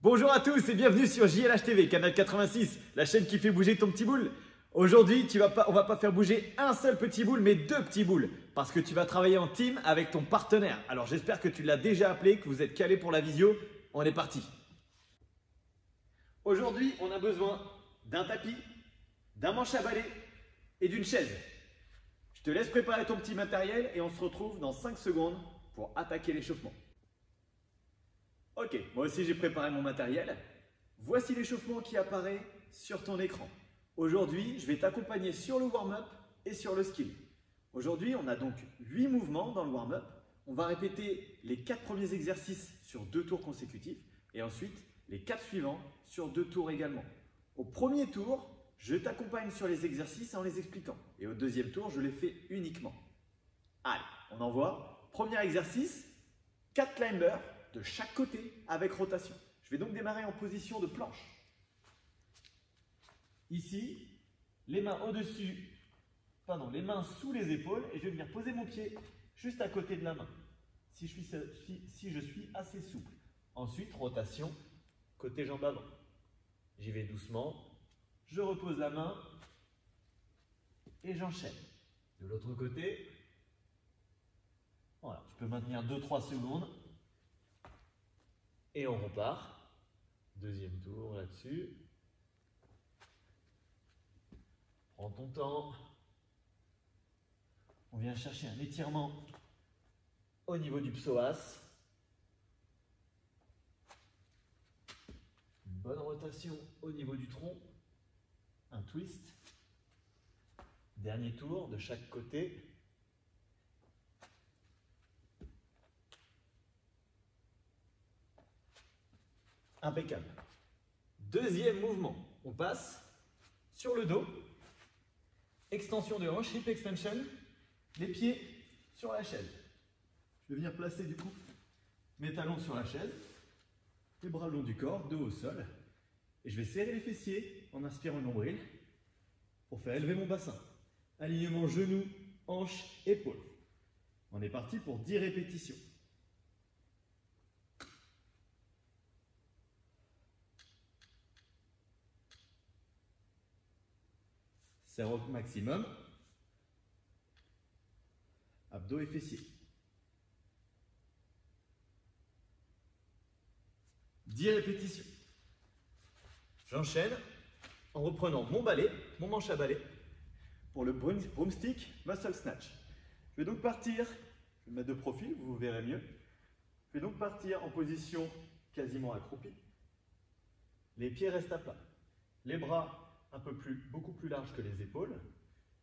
Bonjour à tous et bienvenue sur JLH TV, canal 86, la chaîne qui fait bouger ton petit boule. Aujourd'hui, on va pas faire bouger un seul petit boule, mais deux petits boules. Parce que tu vas travailler en team avec ton partenaire. Alors j'espère que tu l'as déjà appelé, que vous êtes calé pour la visio. On est parti. Aujourd'hui, on a besoin d'un tapis, d'un manche à balai et d'une chaise. Je te laisse préparer ton petit matériel et on se retrouve dans 5 secondes pour attaquer l'échauffement. Ok, moi aussi j'ai préparé mon matériel. Voici l'échauffement qui apparaît sur ton écran. Aujourd'hui, je vais t'accompagner sur le warm-up et sur le skill. Aujourd'hui, on a donc 8 mouvements dans le warm-up. On va répéter les 4 premiers exercices sur 2 tours consécutifs et ensuite les 4 suivants sur 2 tours également. Au premier tour, je t'accompagne sur les exercices en les expliquant. Et au deuxième tour, je les fais uniquement. Allez, on envoie. Premier exercice, 4 climbers de chaque côté avec rotation. Je vais donc démarrer en position de planche. Ici, les mains au-dessus, les mains sous les épaules et je vais venir poser mon pied juste à côté de la main. Si je suis assez souple. Ensuite, rotation, côté jambe avant. J'y vais doucement, je repose la main et j'enchaîne. De l'autre côté, voilà, tu peux maintenir 2-3 secondes. Et on repart. Deuxième tour là-dessus. Prends ton temps. On vient chercher un étirement au niveau du psoas. Une bonne rotation au niveau du tronc. Un twist. Dernier tour de chaque côté. Impeccable. Deuxième mouvement, on passe sur le dos, extension de hanche, hip extension, les pieds sur la chaise. Je vais venir placer du coup mes talons sur la chaise, les bras le long du corps, dos au sol, et je vais serrer les fessiers en inspirant le nombril pour faire élever mon bassin. Alignement genoux, hanches, épaules. On est parti pour 10 répétitions. Serre au maximum. Abdos et fessiers. 10 répétitions. J'enchaîne en reprenant mon balai, mon manche à balai, pour le broomstick muscle snatch. Je vais donc partir, je vais mettre de profil, vous verrez mieux. Je vais donc partir en position quasiment accroupie. Les pieds restent à plat. Les bras beaucoup plus large que les épaules.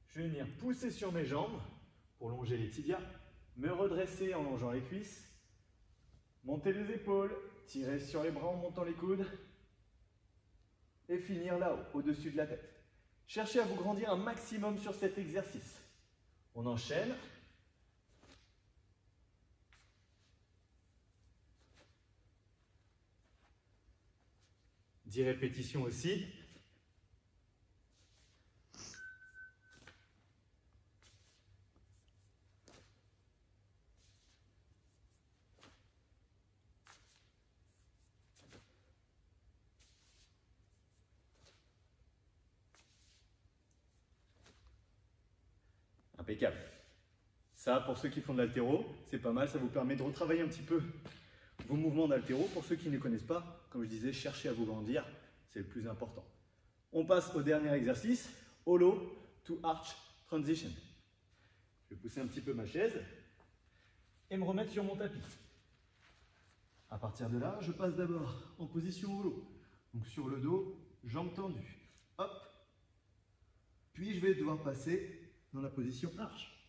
Je vais venir pousser sur mes jambes pour longer les tibias, me redresser en longeant les cuisses, monter les épaules, tirer sur les bras en montant les coudes et finir là-haut, au-dessus de la tête. Cherchez à vous grandir un maximum sur cet exercice. On enchaîne. « 10 répétitions aussi. Impeccable. Ça, pour ceux qui font de l'haltéro, c'est pas mal. Ça vous permet de retravailler un petit peu vos mouvements d'haltéro. Pour ceux qui ne connaissent pas, comme je disais, cherchez à vous grandir. C'est le plus important. On passe au dernier exercice, hollow to arch transition. Je vais pousser un petit peu ma chaise et me remettre sur mon tapis. À partir de là, je passe d'abord en position hollow. Donc sur le dos, jambes tendues. Hop. Puis je vais devoir passer dans la position arche,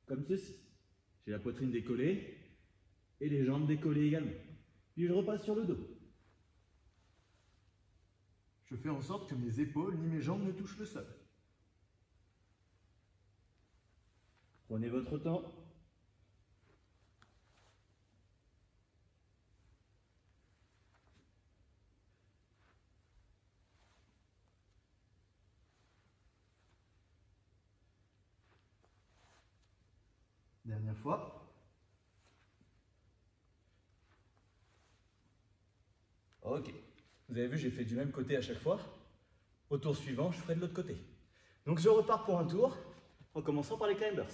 comme ceci. J'ai la poitrine décollée et les jambes décollées également. Puis je repasse sur le dos. Je fais en sorte que mes épaules ni mes jambes ne touchent le sol. Prenez votre temps. Dernière fois. Ok. Vous avez vu, j'ai fait du même côté à chaque fois. Au tour suivant, je ferai de l'autre côté. Donc je repars pour un tour, en commençant par les climbers.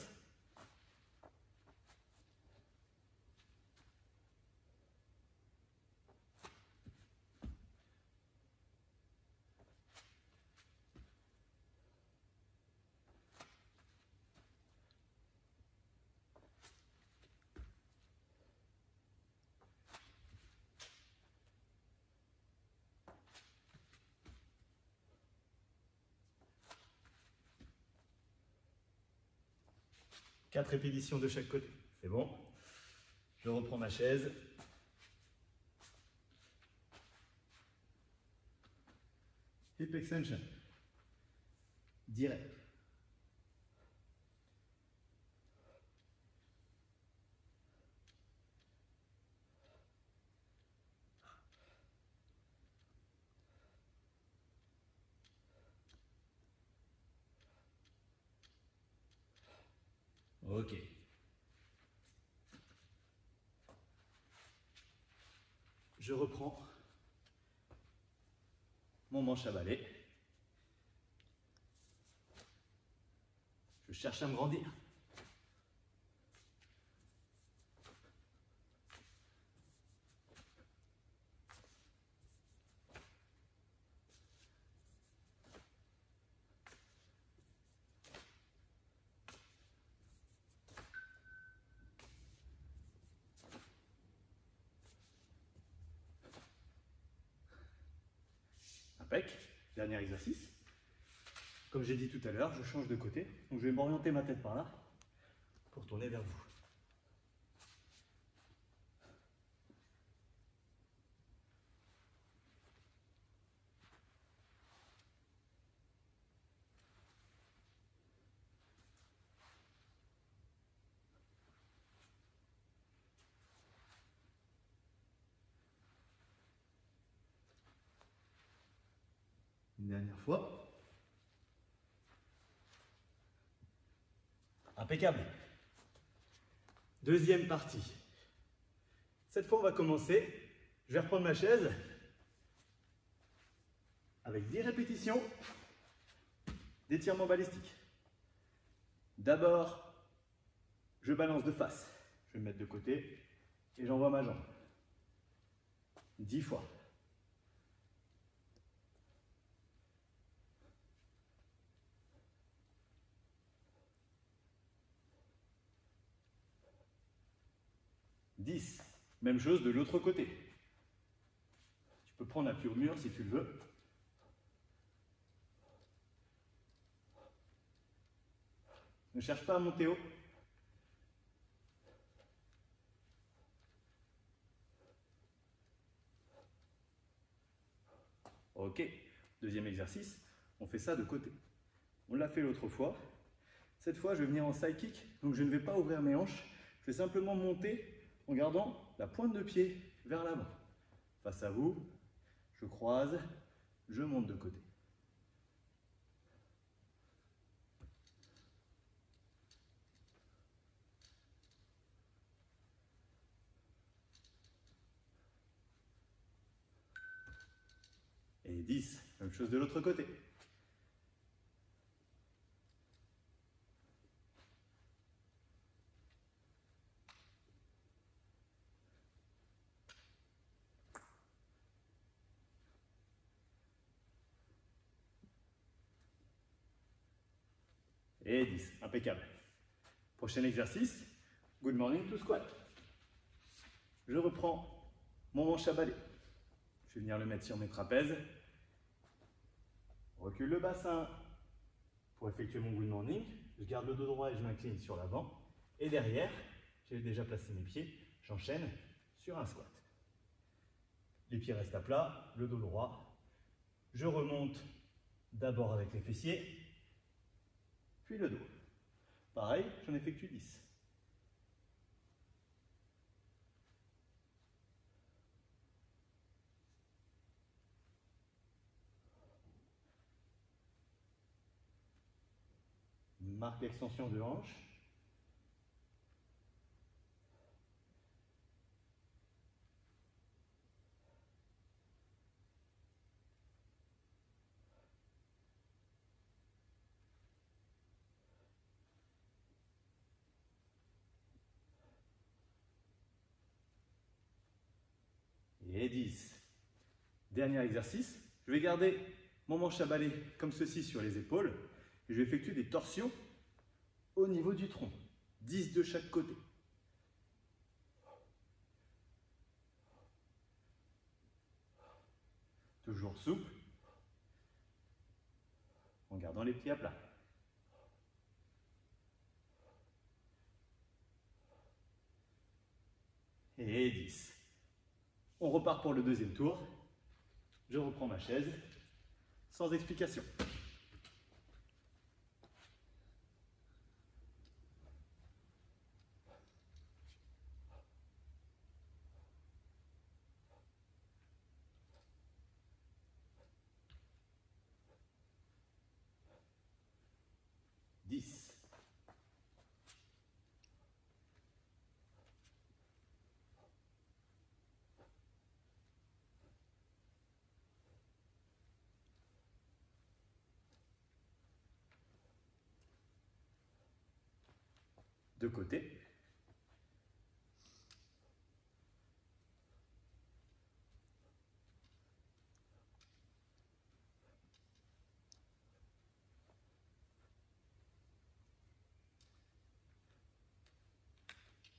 Quatre répétitions de chaque côté. C'est bon. Je reprends ma chaise. Hip extension. Direct. Ok. Je reprends mon manche à balai. Je cherche à me grandir. Impec. Dernier exercice. Comme j'ai dit tout à l'heure, je change de côté. Donc je vais m'orienter ma tête par là pour tourner vers vous. Une dernière fois. Impeccable. Deuxième partie. Cette fois, on va commencer. Je vais reprendre ma chaise avec 10 répétitions d'étirement balistique. D'abord, je balance de face. Je vais me mettre de côté et j'envoie ma jambe. 10 fois. Même chose de l'autre côté. Tu peux prendre appui au mur si tu le veux. Ne cherche pas à monter haut. Ok, deuxième exercice, on fait ça de côté. On l'a fait l'autre fois. Cette fois, je vais venir en side kick, donc je ne vais pas ouvrir mes hanches. Je vais simplement monter en gardant la pointe de pied vers l'avant. Face à vous, je croise, je monte de côté. Et 10, même chose de l'autre côté. Et 10, impeccable. Prochain exercice, good morning to squat. Je reprends mon manche à balai. Je vais venir le mettre sur mes trapèzes. Recule le bassin pour effectuer mon good morning. Je garde le dos droit et je m'incline sur l'avant. Et derrière, j'ai déjà placé mes pieds. J'enchaîne sur un squat. Les pieds restent à plat, le dos droit. Je remonte d'abord avec les fessiers, puis le dos. Pareil, j'en effectue 10. Marque d'extension de hanche. et 10. Dernier exercice, je vais garder mon manche à balai comme ceci sur les épaules et je vais effectuer des torsions au niveau du tronc. 10 de chaque côté. Toujours souple, en gardant les pieds à plat. Et 10. On repart pour le deuxième tour. Je reprends ma chaise, sans explication. De côté.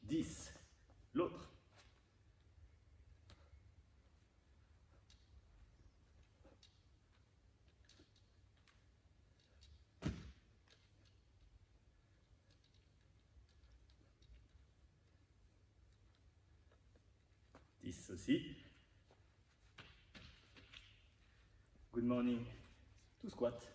Dix. L'autre. Aussi. Good morning. Tout squat.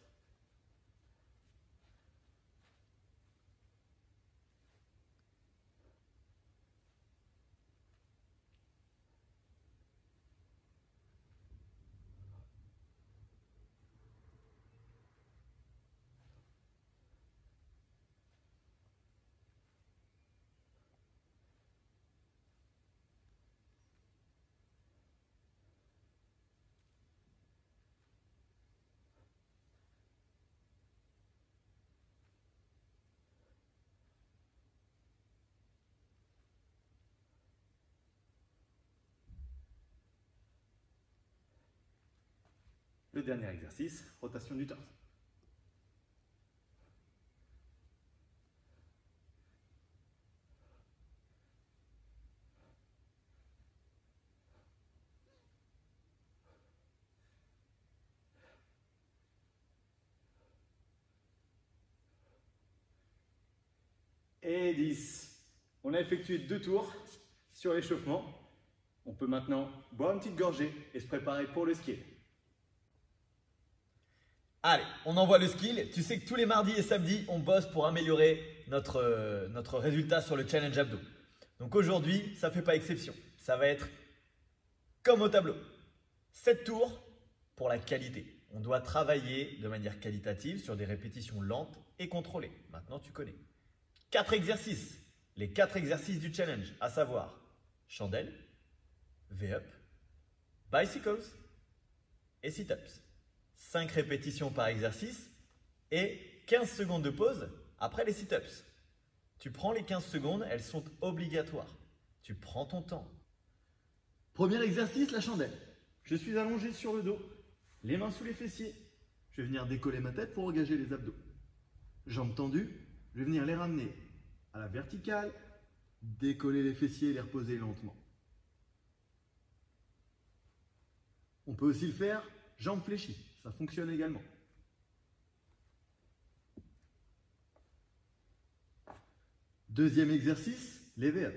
Le dernier exercice, rotation du torse. Et 10. On a effectué 2 tours sur l'échauffement. On peut maintenant boire une petite gorgée et se préparer pour le skill. Allez, on envoie le skill. Tu sais que tous les mardis et samedis, on bosse pour améliorer notre résultat sur le challenge abdos. Donc aujourd'hui, ça ne fait pas exception. Ça va être comme au tableau. 7 tours pour la qualité. On doit travailler de manière qualitative sur des répétitions lentes et contrôlées. Maintenant, tu connais. 4 exercices. Les 4 exercices du challenge, à savoir chandelle, V-up, bicycles et sit-ups. 5 répétitions par exercice et 15 secondes de pause après les sit-ups. Tu prends les 15 secondes, elles sont obligatoires. Tu prends ton temps. Premier exercice, la chandelle. Je suis allongé sur le dos, les mains sous les fessiers. Je vais venir décoller ma tête pour engager les abdos. Jambes tendues, je vais venir les ramener à la verticale, décoller les fessiers et les reposer lentement. On peut aussi le faire jambes fléchies, ça fonctionne également. Deuxième exercice, les V-up.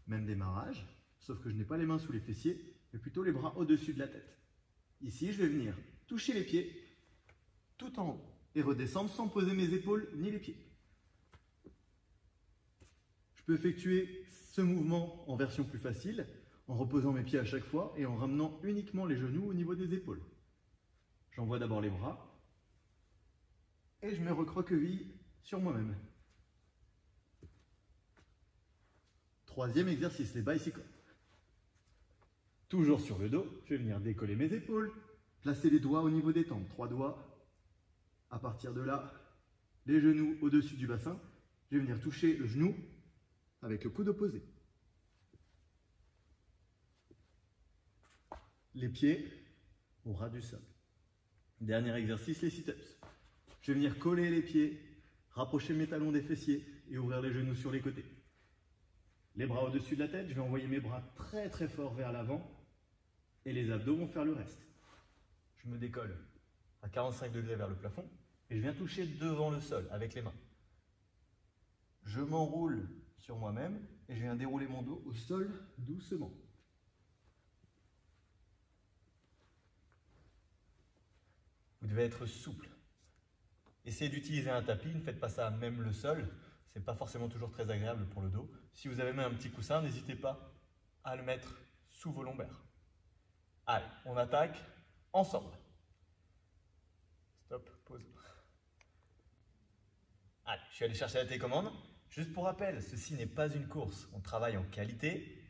Même démarrage, sauf que je n'ai pas les mains sous les fessiers, mais plutôt les bras au-dessus de la tête. Ici, je vais venir toucher les pieds tout en haut et redescendre sans poser mes épaules ni les pieds. Je peux effectuer ce mouvement en version plus facile, en reposant mes pieds à chaque fois et en ramenant uniquement les genoux au niveau des épaules. J'envoie d'abord les bras et je me recroqueville sur moi-même. Troisième exercice, les bicycles. Toujours sur le dos, je vais venir décoller mes épaules, placer les doigts au niveau des tempes, 3 doigts. À partir de là, les genoux au-dessus du bassin. Je vais venir toucher le genou avec le coude opposé. les pieds au ras du sol. Dernier exercice, les sit-ups. Je vais venir coller les pieds, rapprocher mes talons des fessiers et ouvrir les genoux sur les côtés. Les bras au-dessus de la tête, je vais envoyer mes bras très très fort vers l'avant et les abdos vont faire le reste. Je me décolle à 45 degrés vers le plafond et je viens toucher devant le sol avec les mains. Je m'enroule sur moi-même et je viens dérouler mon dos au sol doucement. Vous devez être souple. Essayez d'utiliser un tapis, ne faites pas ça même le sol, ce n'est pas forcément toujours très agréable pour le dos. Si vous avez même un petit coussin, n'hésitez pas à le mettre sous vos lombaires. Allez, on attaque ensemble. Stop, pause. Allez, je suis allé chercher la télécommande. Juste pour rappel, ceci n'est pas une course, on travaille en qualité.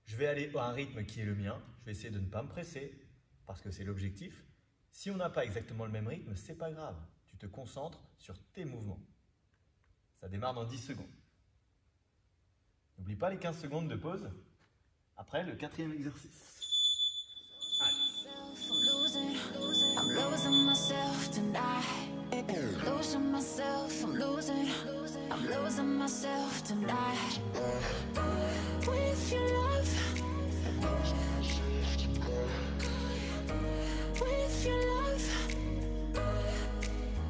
Je vais aller à un rythme qui est le mien, je vais essayer de ne pas me presser, parce que c'est l'objectif. Si on n'a pas exactement le même rythme, c'est pas grave. Tu te concentres sur tes mouvements. Ça démarre dans 10 secondes. N'oublie pas les 15 secondes de pause. Après, le 4e exercice. Losing myself, I'm losing myself tonight. Losing myself, I'm losing myself tonight. With your love,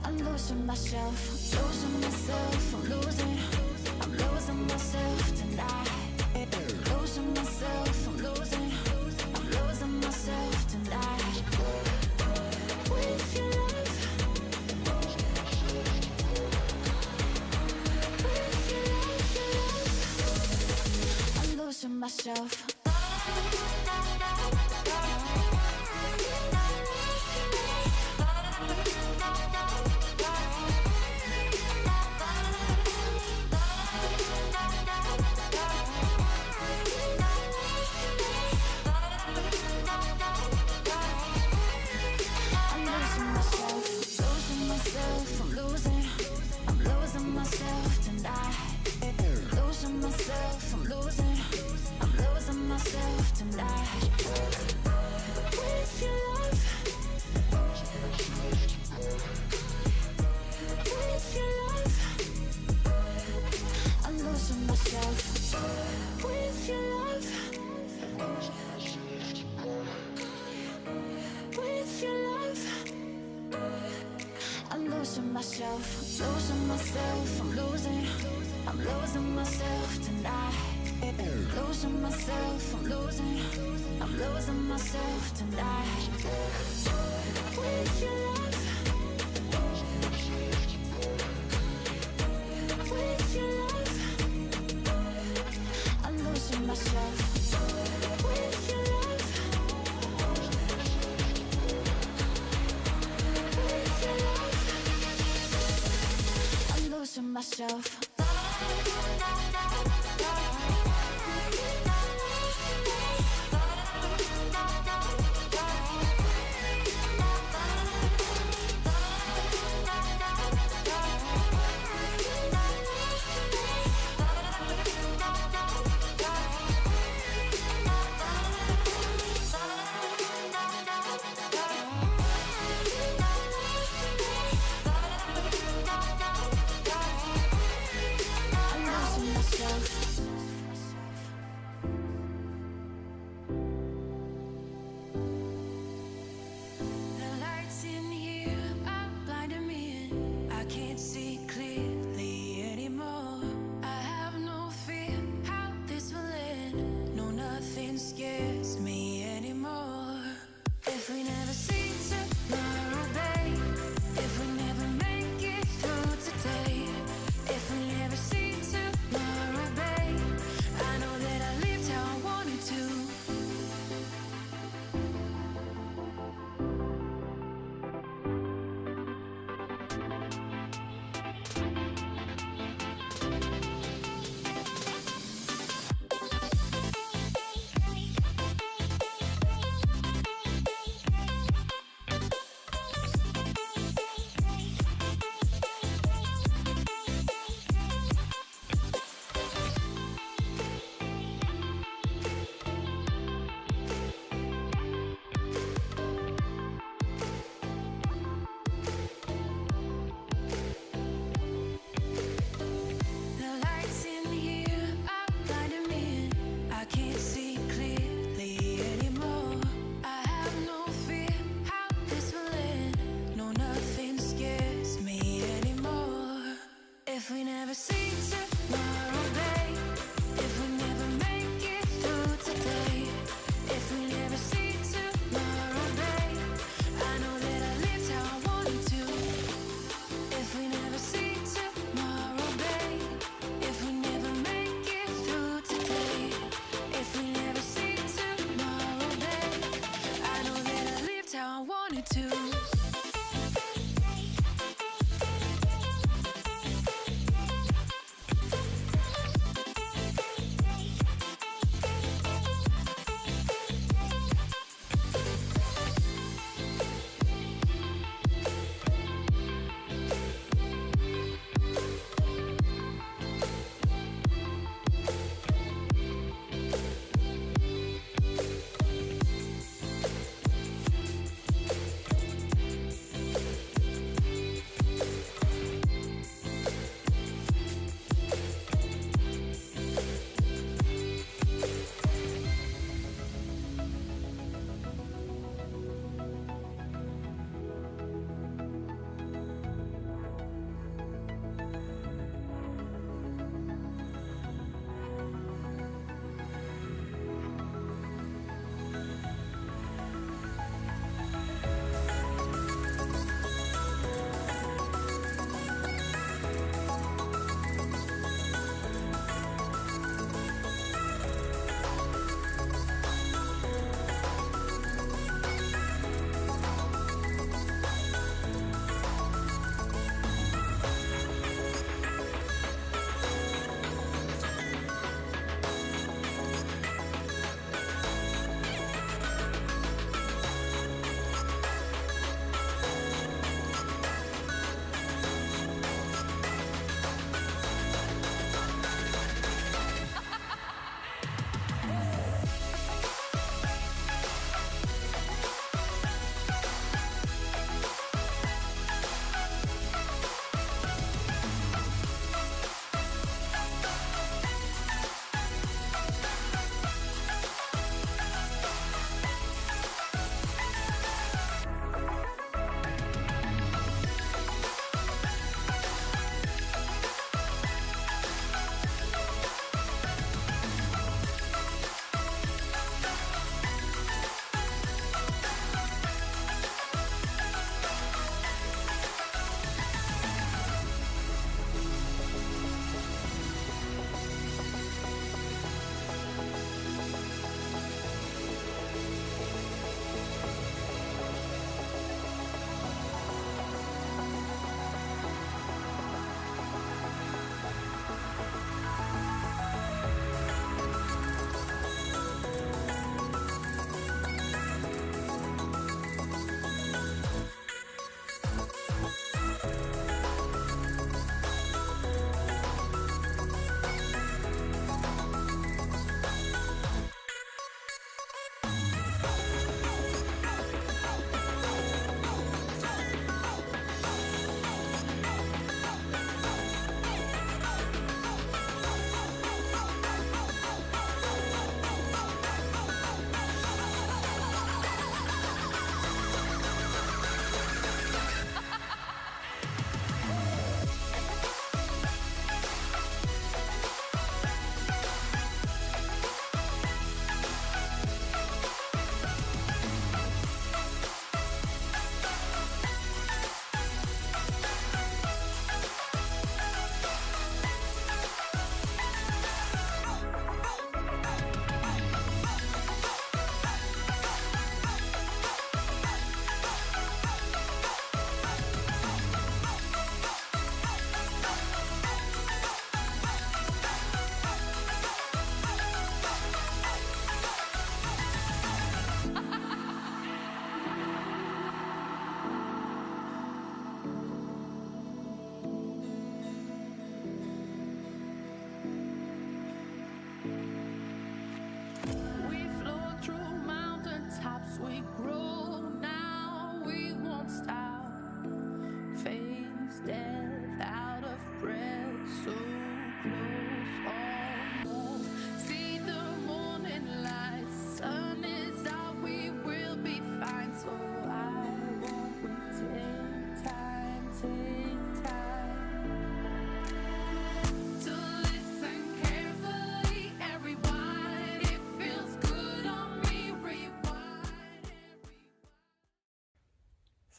I'm losing myself. Losing myself, I'm losing myself tonight. Losing myself, I'm losing myself tonight. With your love, with your love, I'm losing myself. With your love, with your love, I'm losing myself.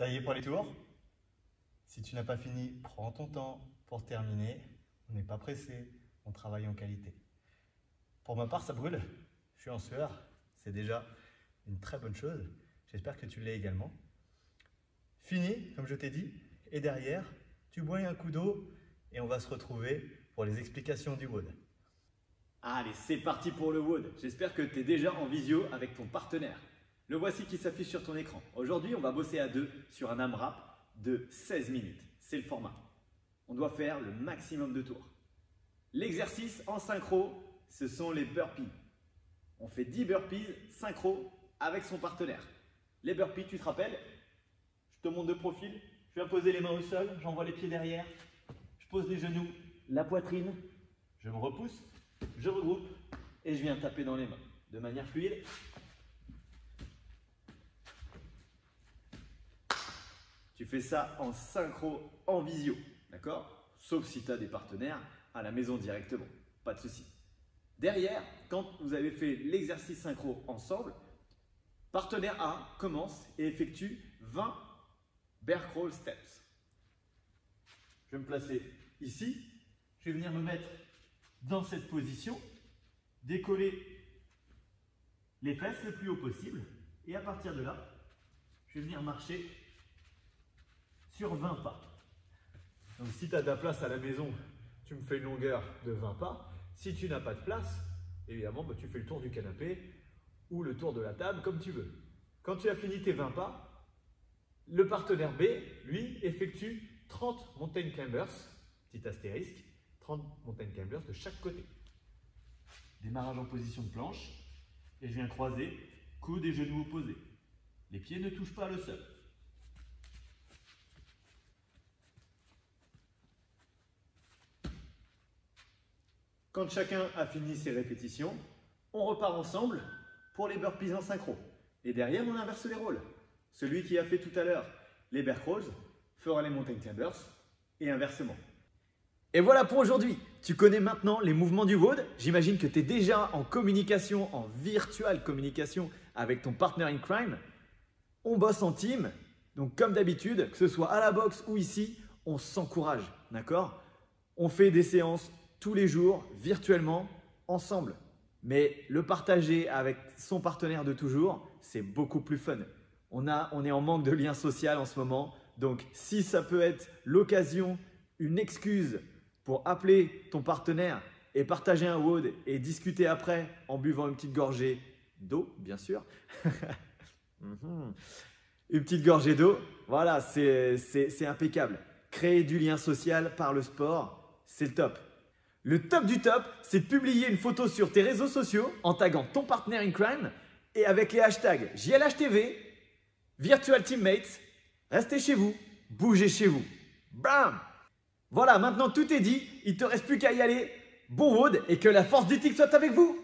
Ça y est pour les tours. Si tu n'as pas fini, prends ton temps pour terminer. On n'est pas pressé, on travaille en qualité. Pour ma part, ça brûle. Je suis en sueur. C'est déjà une très bonne chose. J'espère que tu l'es également. Fini, comme je t'ai dit. Et derrière, tu bois un coup d'eau et on va se retrouver pour les explications du WOD. Allez, c'est parti pour le WOD. J'espère que tu es déjà en visio avec ton partenaire. Le voici qui s'affiche sur ton écran. Aujourd'hui, on va bosser à deux sur un AMRAP de 16 minutes. C'est le format. On doit faire le maximum de tours. L'exercice en synchro, ce sont les burpees. On fait 10 burpees synchro avec son partenaire. Les burpees, tu te rappelles? Je te montre de profil. Je viens poser les mains au sol, j'envoie les pieds derrière. Je pose les genoux, la poitrine. Je me repousse, je regroupe et je viens taper dans les mains de manière fluide. Tu fais ça en synchro, en visio, d'accord? Sauf si tu as des partenaires à la maison directement, pas de souci. Derrière, quand vous avez fait l'exercice synchro ensemble, partenaire A commence et effectue 20 bear crawl steps. Je vais me placer ici, je vais venir me mettre dans cette position, décoller les fesses le plus haut possible et à partir de là, je vais venir marcher sur 20 pas. Donc si tu as de la place à la maison, tu me fais une longueur de 20 pas. Si tu n'as pas de place, évidemment, tu fais le tour du canapé ou le tour de la table, comme tu veux. Quand tu as fini tes 20 pas, le partenaire B, lui, effectue 30 mountain climbers, petit astérisque, 30 mountain climbers de chaque côté. Démarrage en position de planche, et je viens croiser, coudes et genoux opposés. Les pieds ne touchent pas le sol. Quand chacun a fini ses répétitions, on repart ensemble pour les burpees en synchro. Et derrière, on inverse les rôles. Celui qui a fait tout à l'heure les bear crawls fera les mountain climbers et inversement. Et voilà pour aujourd'hui. Tu connais maintenant les mouvements du WOD. J'imagine que tu es déjà en communication, en virtual communication avec ton partner in crime. On bosse en team. Donc comme d'habitude, que ce soit à la boxe ou ici, on s'encourage. D'accord? On fait des séances tous les jours, virtuellement, ensemble. Mais le partager avec son partenaire de toujours, c'est beaucoup plus fun. On est en manque de lien social en ce moment. Donc, si ça peut être l'occasion, une excuse pour appeler ton partenaire et partager un WOD et discuter après en buvant une petite gorgée d'eau, bien sûr. Une petite gorgée d'eau, voilà, c'est impeccable. Créer du lien social par le sport, c'est le top. Le top du top, c'est de publier une photo sur tes réseaux sociaux en taguant ton partner in crime et avec les hashtags JLHTV, Virtual Teammates, restez chez vous, bougez chez vous. Bam! Voilà, maintenant tout est dit, il ne te reste plus qu'à y aller. Bon WOD et que la force du tic soit avec vous!